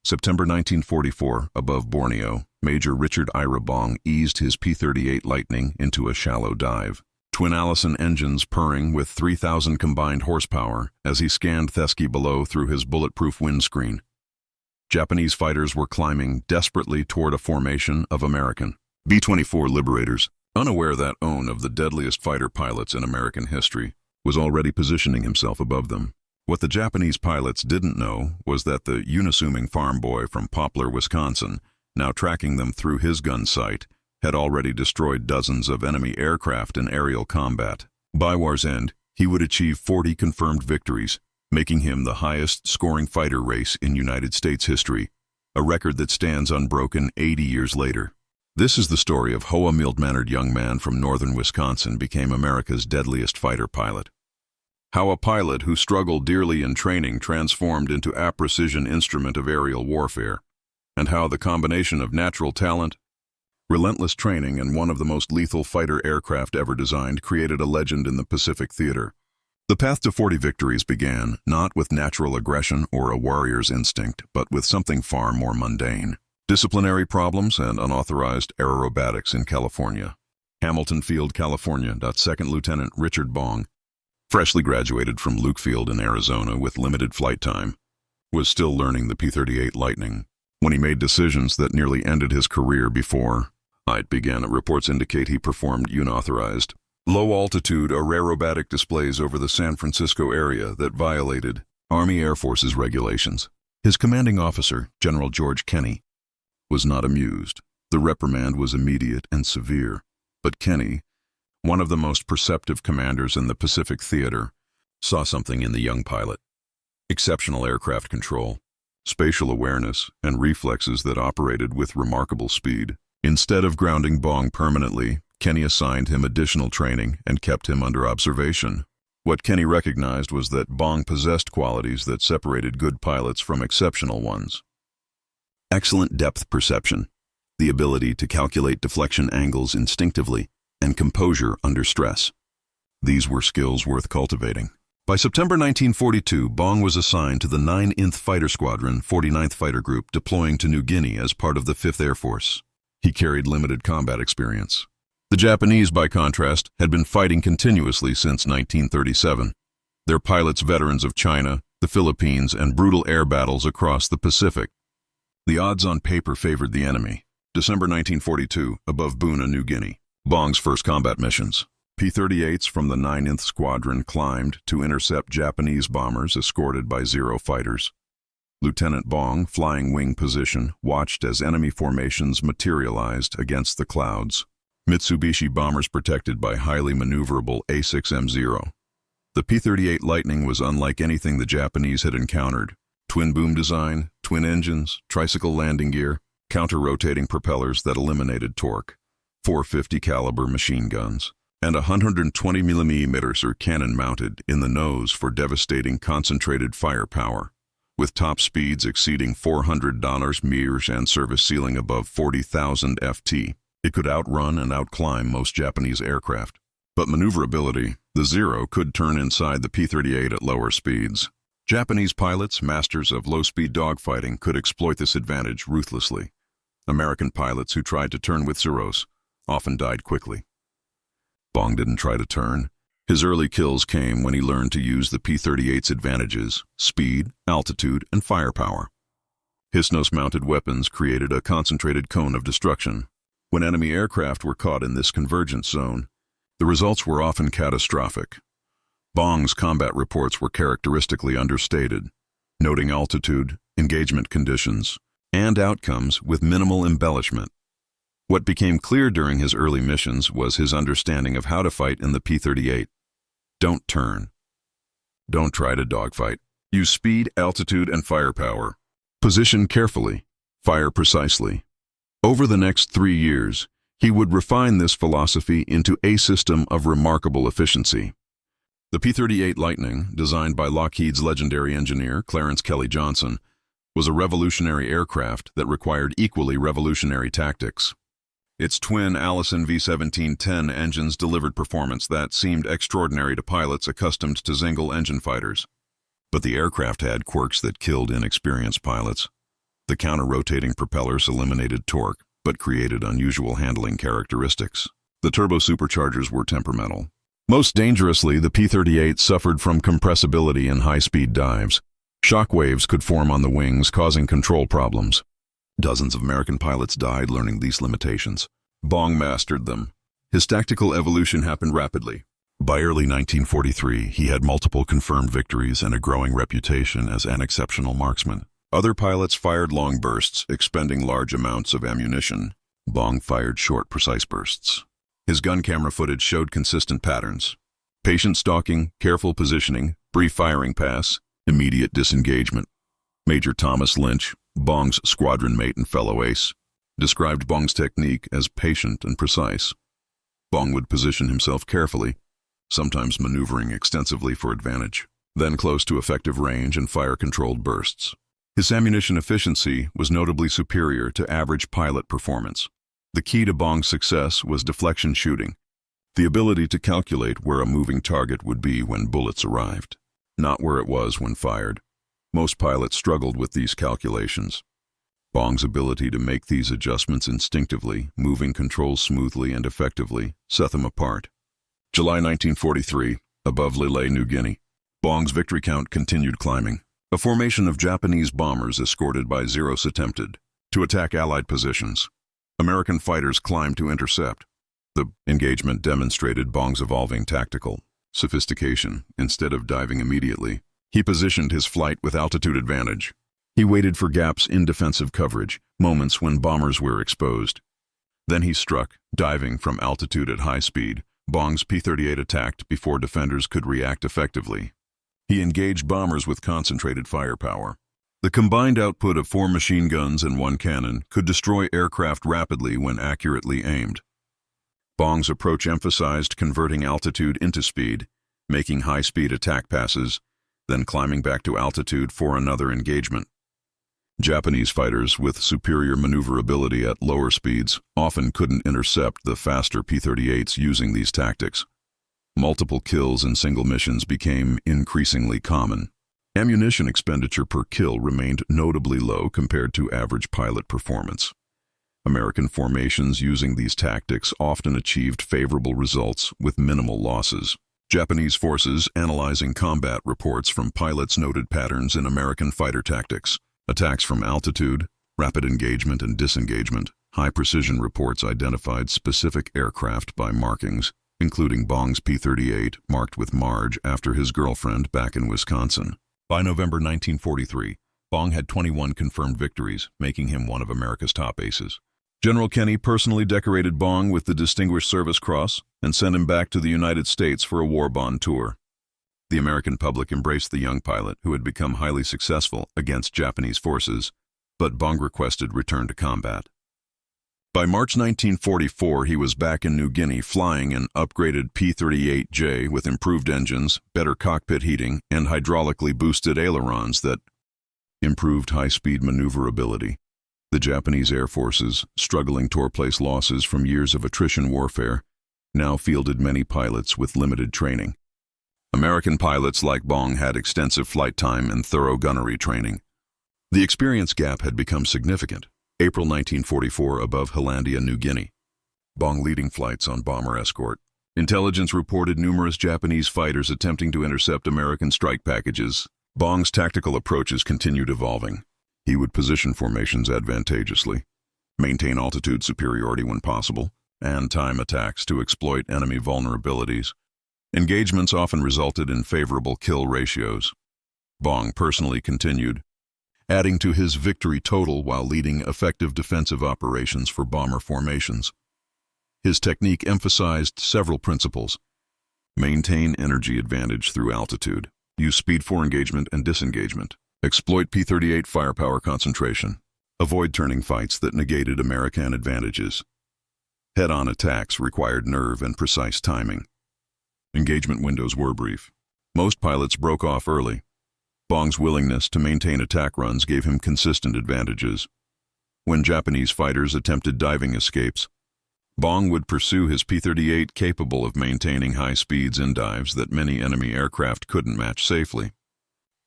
September 1944, above Borneo, Major Richard Ira Bong eased his P-38 Lightning into a shallow dive. Twin Allison engines purring with 3,000 combined horsepower as he scanned Thesky below through his bulletproof windscreen. Japanese fighters were climbing desperately toward a formation of American B-24 Liberators. Unaware that One of the deadliest fighter pilots in American history was already positioning himself above them. What the Japanese pilots didn't know was that the unassuming farm boy from Poplar, Wisconsin, now tracking them through his gun sight, had already destroyed dozens of enemy aircraft in aerial combat. By war's end, he would achieve 40 confirmed victories, making him the highest-scoring fighter race in United States history, a record that stands unbroken 80 years later. This is the story of how a mild-mannered young man from northern Wisconsin became America's deadliest fighter pilot. How a pilot who struggled dearly in training transformed into a precision instrument of aerial warfare, and how the combination of natural talent, relentless training, and one of the most lethal fighter aircraft ever designed created a legend in the Pacific theater. The path to 40 victories began not with natural aggression or a warrior's instinct, but with something far more mundane: disciplinary problems and unauthorized aerobatics in California. Hamilton Field, California. Second Lieutenant Richard Bong, freshly graduated from Luke Field in Arizona with limited flight time, was still learning the P-38 Lightning when he made decisions that nearly ended his career before it began. Reports indicate he performed unauthorized, low-altitude aerobatic displays over the San Francisco area that violated Army Air Force's regulations. His commanding officer, General George Kenney, was not amused. The reprimand was immediate and severe, but Kenney, one of the most perceptive commanders in the Pacific theater, saw something in the young pilot: exceptional aircraft control, spatial awareness, and reflexes that operated with remarkable speed. Instead of grounding Bong permanently, Kenney assigned him additional training and kept him under observation. What Kenney recognized was that Bong possessed qualities that separated good pilots from exceptional ones. Excellent depth perception, the ability to calculate deflection angles instinctively, and composure under stress. These were skills worth cultivating. By September 1942, Bong was assigned to the 9th Fighter Squadron, 49th Fighter Group, deploying to New Guinea as part of the 5th Air Force. He carried limited combat experience. The Japanese, by contrast, had been fighting continuously since 1937. Their pilots veterans of China, the Philippines, and brutal air battles across the Pacific. The odds on paper favored the enemy. December 1942, above Buna, New Guinea. Bong's first combat missions. P-38s from the 9th Squadron climbed to intercept Japanese bombers escorted by Zero fighters. Lieutenant Bong, flying wing position, watched as enemy formations materialized against the clouds. Mitsubishi bombers protected by highly maneuverable A6M0. The P-38 Lightning was unlike anything the Japanese had encountered. Twin boom design, twin engines, tricycle landing gear, counter-rotating propellers that eliminated torque, 450 caliber machine guns, and a 120mm cannon mounted in the nose for devastating concentrated firepower. With top speeds exceeding 400 mph and service ceiling above 40,000 ft, it could outrun and outclimb most Japanese aircraft. But maneuverability, the Zero could turn inside the P-38 at lower speeds. Japanese pilots, masters of low-speed dogfighting, could exploit this advantage ruthlessly. American pilots who tried to turn with Zeros often died quickly. Bong didn't try to turn. His early kills came when he learned to use the P-38's advantages: speed, altitude, and firepower. Hisnos-mounted weapons created a concentrated cone of destruction. When enemy aircraft were caught in this convergence zone, the results were often catastrophic. Bong's combat reports were characteristically understated, noting altitude, engagement conditions, and outcomes with minimal embellishment. What became clear during his early missions was his understanding of how to fight in the P-38. Don't turn. Don't try to dogfight. Use speed, altitude, and firepower. Position carefully. Fire precisely. Over the next 3 years, he would refine this philosophy into a system of remarkable efficiency. The P-38 Lightning, designed by Lockheed's legendary engineer Clarence Kelly Johnson, was a revolutionary aircraft that required equally revolutionary tactics. Its twin Allison V-1710 engines delivered performance that seemed extraordinary to pilots accustomed to single-engine fighters. But the aircraft had quirks that killed inexperienced pilots. The counter-rotating propellers eliminated torque, but created unusual handling characteristics. The turbo-superchargers were temperamental. Most dangerously, the P-38 suffered from compressibility in high-speed dives. Shock waves could form on the wings, causing control problems. Dozens of American pilots died learning these limitations. Bong mastered them. His tactical evolution happened rapidly. By early 1943, he had multiple confirmed victories and a growing reputation as an exceptional marksman. Other pilots fired long bursts, expending large amounts of ammunition. Bong fired short, precise bursts. His gun camera footage showed consistent patterns. Patient stalking, careful positioning, brief firing pass, immediate disengagement. Major Thomas Lynch, Bong's squadron mate and fellow ace, described Bong's technique as patient and precise. Bong would position himself carefully, sometimes maneuvering extensively for advantage, then close to effective range and fire-controlled bursts. His ammunition efficiency was notably superior to average pilot performance. The key to Bong's success was deflection shooting, the ability to calculate where a moving target would be when bullets arrived, not where it was when fired. Most pilots struggled with these calculations. Bong's ability to make these adjustments instinctively, moving controls smoothly and effectively, set them apart. July 1943, above Lille, New Guinea. Bong's victory count continued climbing. A formation of Japanese bombers escorted by Zeros attempted to attack Allied positions. American fighters climbed to intercept. The engagement demonstrated Bong's evolving tactical sophistication. Instead of diving immediately, he positioned his flight with altitude advantage. He waited for gaps in defensive coverage, moments when bombers were exposed. Then he struck, diving from altitude at high speed. Bong's P-38 attacked before defenders could react effectively. He engaged bombers with concentrated firepower. The combined output of 4 machine guns and 1 cannon could destroy aircraft rapidly when accurately aimed. Bong's approach emphasized converting altitude into speed, making high-speed attack passes, then climbing back to altitude for another engagement. Japanese fighters with superior maneuverability at lower speeds often couldn't intercept the faster P-38s using these tactics. Multiple kills in single missions became increasingly common. Ammunition expenditure per kill remained notably low compared to average pilot performance. American formations using these tactics often achieved favorable results with minimal losses. Japanese forces analyzing combat reports from pilots noted patterns in American fighter tactics. Attacks from altitude, rapid engagement and disengagement. High-precision reports identified specific aircraft by markings, including Bong's P-38, marked with Marge after his girlfriend back in Wisconsin. By November 1943, Bong had 21 confirmed victories, making him one of America's top aces. General Kenney personally decorated Bong with the Distinguished Service Cross and sent him back to the United States for a war bond tour. The American public embraced the young pilot, who had become highly successful against Japanese forces, but Bong requested return to combat. By March 1944, he was back in New Guinea flying an upgraded P-38J with improved engines, better cockpit heating, and hydraulically boosted ailerons that improved high-speed maneuverability. The Japanese Air Forces, struggling to replace losses from years of attrition warfare, now fielded many pilots with limited training. American pilots like Bong had extensive flight time and thorough gunnery training. The experience gap had become significant. April 1944 above Hollandia, New Guinea. Bong leading flights on bomber escort. Intelligence reported numerous Japanese fighters attempting to intercept American strike packages. Bong's tactical approaches continued evolving. He would position formations advantageously, maintain altitude superiority when possible, and time attacks to exploit enemy vulnerabilities. Engagements often resulted in favorable kill ratios. Bong personally continued, adding to his victory total while leading effective defensive operations for bomber formations. His technique emphasized several principles. Maintain energy advantage through altitude. Use speed for engagement and disengagement. Exploit P-38 firepower concentration. Avoid turning fights that negated American advantages. Head-on attacks required nerve and precise timing. Engagement windows were brief. Most pilots broke off early. Bong's willingness to maintain attack runs gave him consistent advantages. When Japanese fighters attempted diving escapes, Bong would pursue his P-38 capable of maintaining high speeds in dives that many enemy aircraft couldn't match safely.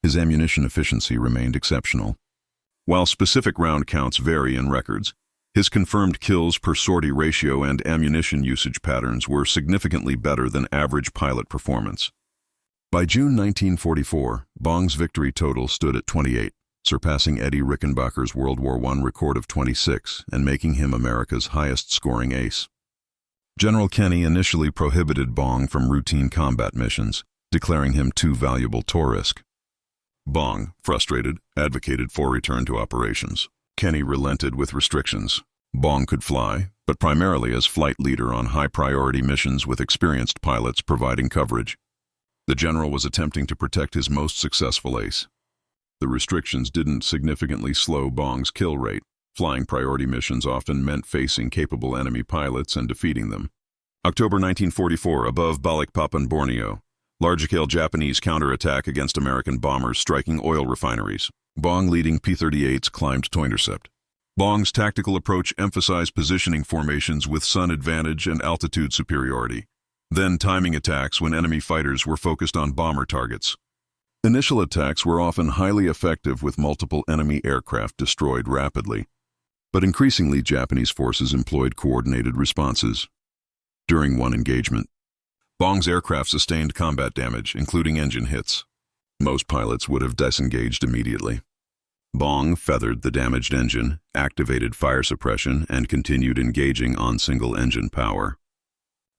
His ammunition efficiency remained exceptional. While specific round counts vary in records, his confirmed kills per sortie ratio and ammunition usage patterns were significantly better than average pilot performance. By June 1944, Bong's victory total stood at 28, surpassing Eddie Rickenbacker's World War I record of 26 and making him America's highest-scoring ace. General Kenny initially prohibited Bong from routine combat missions, declaring him too valuable tourist. Bong, frustrated, advocated for return to operations. Kenny relented with restrictions. Bong could fly, but primarily as flight leader on high-priority missions with experienced pilots providing coverage. The general was attempting to protect his most successful ace. The restrictions didn't significantly slow Bong's kill rate. Flying priority missions often meant facing capable enemy pilots and defeating them. October 1944, above Balikpapan, Borneo. Large-scale Japanese counterattack against American bombers striking oil refineries. Bong leading P-38s climbed to intercept. Bong's tactical approach emphasized positioning formations with sun advantage and altitude superiority, then timing attacks when enemy fighters were focused on bomber targets. Initial attacks were often highly effective with multiple enemy aircraft destroyed rapidly, but increasingly Japanese forces employed coordinated responses. During one engagement, Bong's aircraft sustained combat damage, including engine hits. Most pilots would have disengaged immediately. Bong feathered the damaged engine, activated fire suppression, and continued engaging on single-engine power.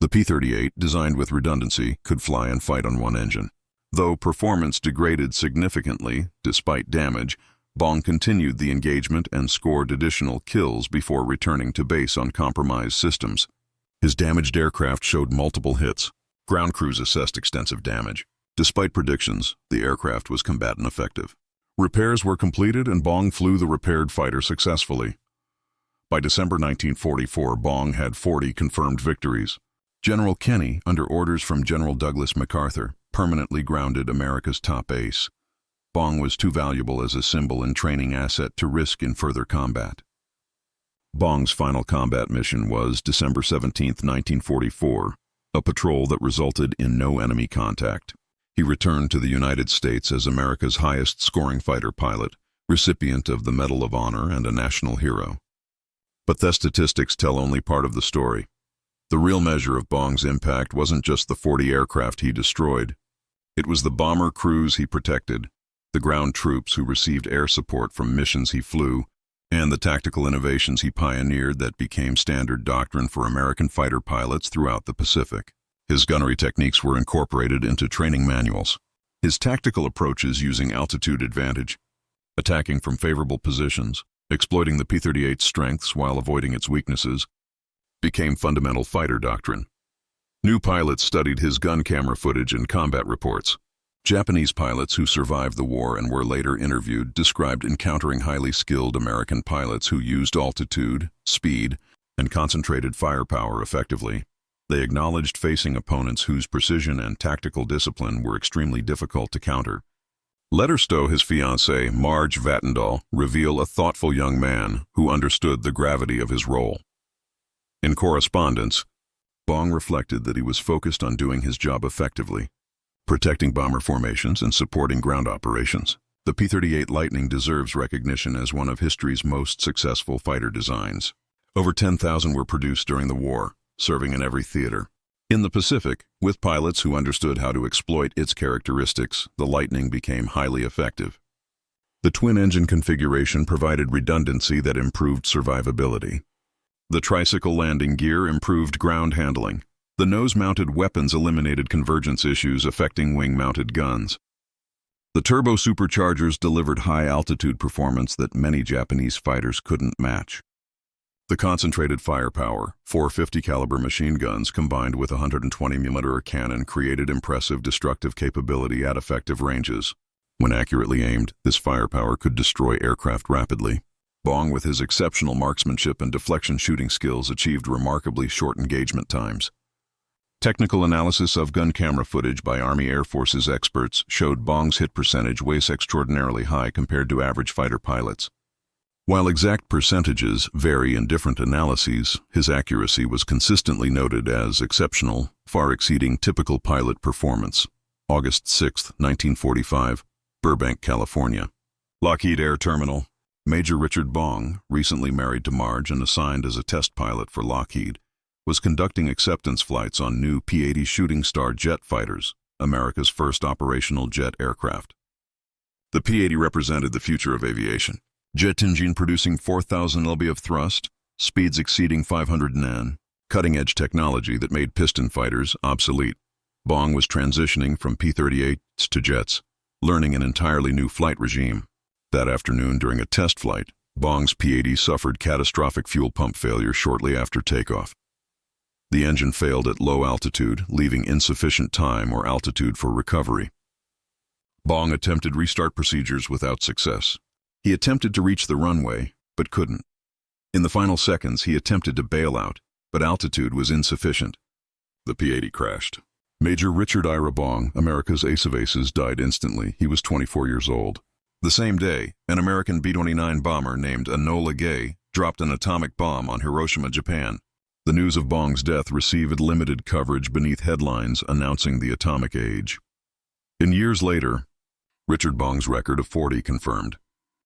The P-38, designed with redundancy, could fly and fight on one engine. Though performance degraded significantly, despite damage, Bong continued the engagement and scored additional kills before returning to base on compromised systems. His damaged aircraft showed multiple hits. Ground crews assessed extensive damage. Despite predictions, the aircraft was combatant effective. Repairs were completed and Bong flew the repaired fighter successfully. By December 1944, Bong had 40 confirmed victories. General Kenny, under orders from General Douglas MacArthur, permanently grounded America's top ace. Bong was too valuable as a symbol and training asset to risk in further combat. Bong's final combat mission was December 17, 1944, a patrol that resulted in no enemy contact. He returned to the United States as America's highest-scoring fighter pilot, recipient of the Medal of Honor and a national hero. But the statistics tell only part of the story. The real measure of Bong's impact wasn't just the 40 aircraft he destroyed. It was the bomber crews he protected, the ground troops who received air support from missions he flew, and the tactical innovations he pioneered that became standard doctrine for American fighter pilots throughout the Pacific. His gunnery techniques were incorporated into training manuals. His tactical approaches using altitude advantage, attacking from favorable positions, exploiting the P-38's strengths while avoiding its weaknesses, became fundamental fighter doctrine. New pilots studied his gun camera footage and combat reports. Japanese pilots who survived the war and were later interviewed described encountering highly skilled American pilots who used altitude, speed, and concentrated firepower effectively. They acknowledged facing opponents whose precision and tactical discipline were extremely difficult to counter. Let Stowe, his fiancée, Marge Vattendahl, reveal a thoughtful young man who understood the gravity of his role. In correspondence, Bong reflected that he was focused on doing his job effectively, protecting bomber formations and supporting ground operations. The P-38 Lightning deserves recognition as one of history's most successful fighter designs. Over 10,000 were produced during the war, serving in every theater. In the Pacific, with pilots who understood how to exploit its characteristics, the Lightning became highly effective. The twin-engine configuration provided redundancy that improved survivability. The tricycle landing gear improved ground handling. The nose-mounted weapons eliminated convergence issues affecting wing-mounted guns. The turbo superchargers delivered high-altitude performance that many Japanese fighters couldn't match. The concentrated firepower, 450 caliber machine guns combined with a 120 mm cannon created impressive destructive capability at effective ranges. When accurately aimed, this firepower could destroy aircraft rapidly. Bong, with his exceptional marksmanship and deflection shooting skills, achieved remarkably short engagement times. Technical analysis of gun camera footage by Army Air Forces experts showed Bong's hit percentage was extraordinarily high compared to average fighter pilots. While exact percentages vary in different analyses, his accuracy was consistently noted as exceptional, far exceeding typical pilot performance. August 6, 1945, Burbank, California. Lockheed Air Terminal. Major Richard Bong, recently married to Marge and assigned as a test pilot for Lockheed, was conducting acceptance flights on new P-80 Shooting Star jet fighters, America's first operational jet aircraft. The P-80 represented the future of aviation. Jet engine producing 4,000 lb of thrust, speeds exceeding 500 N, cutting-edge technology that made piston fighters obsolete. Bong was transitioning from P-38s to jets, learning an entirely new flight regime. That afternoon, during a test flight, Bong's P-80 suffered catastrophic fuel pump failure shortly after takeoff. The engine failed at low altitude, leaving insufficient time or altitude for recovery. Bong attempted restart procedures without success. He attempted to reach the runway, but couldn't. In the final seconds, he attempted to bail out, but altitude was insufficient. The P-80 crashed. Major Richard Ira Bong, America's ace of aces, died instantly. He was 24 years old. The same day, an American B-29 bomber named Enola Gay dropped an atomic bomb on Hiroshima, Japan. The news of Bong's death received limited coverage beneath headlines announcing the atomic age. In years later, Richard Bong's record of 40 confirmed.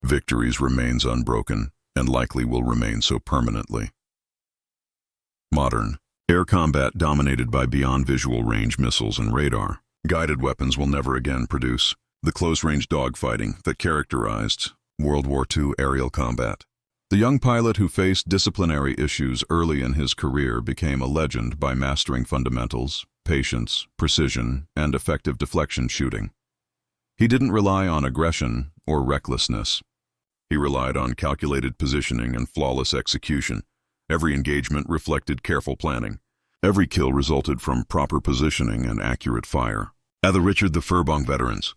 Victories remains unbroken and likely will remain so permanently. Modern air combat dominated by beyond visual range missiles and radar. Guided weapons will never again produce the close-range dogfighting that characterized World War II aerial combat. The young pilot who faced disciplinary issues early in his career became a legend by mastering fundamentals, patience, precision, and effective deflection shooting. He didn't rely on aggression or recklessness. He relied on calculated positioning and flawless execution. Every engagement reflected careful planning. Every kill resulted from proper positioning and accurate fire. At the Richard the Fur Bong Veterans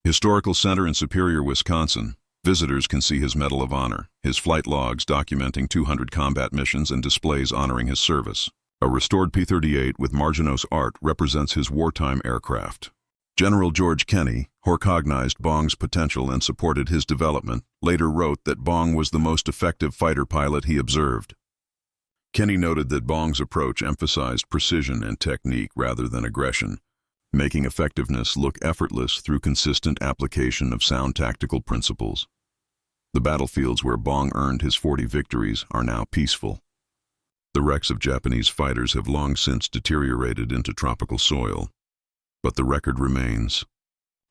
Historical Center in Superior, Wisconsin, visitors can see his Medal of Honor, his flight logs documenting 200 combat missions and displays honoring his service. A restored P-38 with Marginos art represents his wartime aircraft. General George Kenney, who recognized Bong's potential and supported his development, later wrote that Bong was the most effective fighter pilot he observed. Kenney noted that Bong's approach emphasized precision and technique rather than aggression, making effectiveness look effortless through consistent application of sound tactical principles. The battlefields where Bong earned his 40 victories are now peaceful. The wrecks of Japanese fighters have long since deteriorated into tropical soil, but the record remains.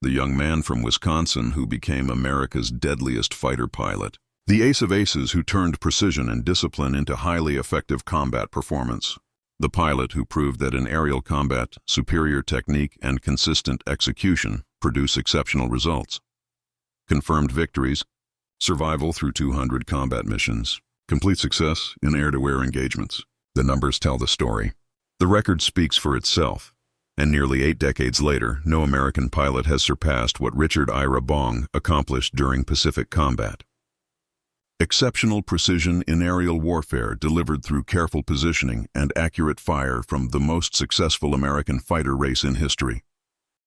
The young man from Wisconsin who became America's deadliest fighter pilot. The ace of aces who turned precision and discipline into highly effective combat performance. The pilot who proved that in aerial combat, superior technique and consistent execution produce exceptional results. Confirmed victories, survival through 200 combat missions, complete success in air-to-air engagements. The numbers tell the story. The record speaks for itself, and nearly 8 decades later, no American pilot has surpassed what Richard Ira Bong accomplished during Pacific combat. Exceptional precision in aerial warfare delivered through careful positioning and accurate fire from the most successful American fighter race in history.